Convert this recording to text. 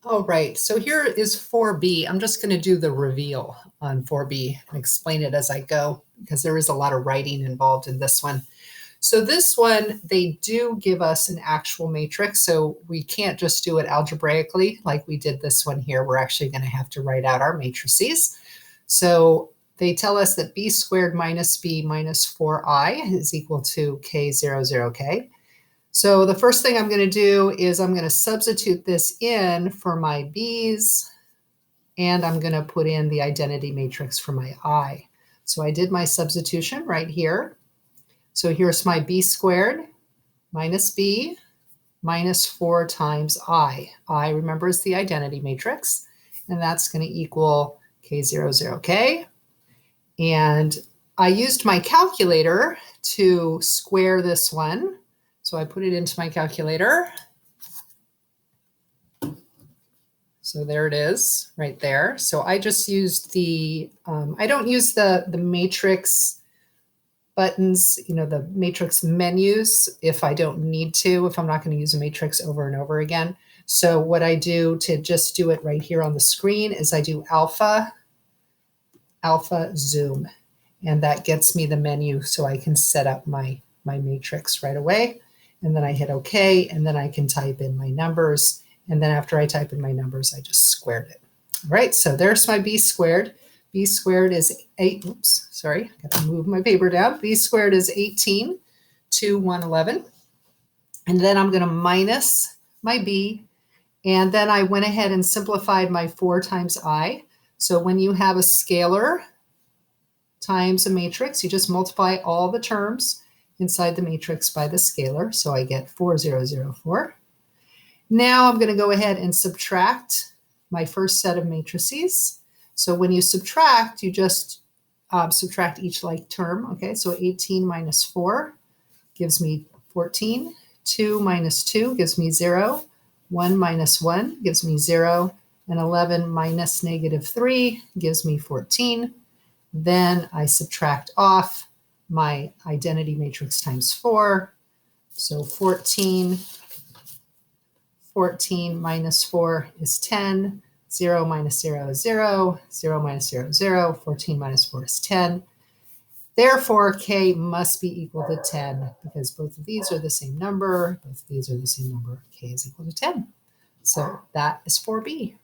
All right, so here is 4B. I'm just going to do the reveal on 4B and explain it as I go because there is a lot of writing involved in this one. So this one, they do give us an actual matrix, so we can't just do it algebraically like we did this one here. We're actually going to have to write out our matrices. So they tell us that b squared minus b minus 4i is equal to k00k. So the first thing I'm going to do is I'm going to substitute this in for my b's, and I'm going to put in the identity matrix for my I. So I did my substitution right here. So here's my b squared minus b minus 4 times I. I, remember, is the identity matrix, and that's going to equal k00k. And I used my calculator to square this one. So I put it into my calculator. So there it is right there. So I just used the, I don't use the matrix buttons, the matrix menus if I don't need to, if I'm not going to use a matrix over and over again. So what I do to just do it right here on the screen is I do alpha zoom, and that gets me the menu so I can set up my matrix right away. And then I hit OK, and then I can type in my numbers. And then after I type in my numbers, I just squared it. All right, so there's my b squared. B squared is 8, oops, sorry, I got to move my paper down. B squared is 18 to 111. And then I'm going to minus my b. And then I went ahead and simplified my 4 times I. So when you have a scalar times a matrix, you just multiply all the terms inside the matrix by the scalar. So I get 4004. Now I'm going to go ahead and subtract my first set of matrices. So when you subtract, you just subtract each like term. Okay, so 18 minus 4 gives me 14. 2 minus 2 gives me 0. 1 minus 1 gives me 0. And 11 minus negative 3 gives me 14. Then I subtract off my identity matrix times 4. So 14 minus 4 is 10. 0 minus 0 is 0. 0 minus 0 is 0. 14 minus 4 is 10. Therefore, k must be equal to 10 because both of these are the same number. Both of these are the same number. K is equal to 10. So that is 4b.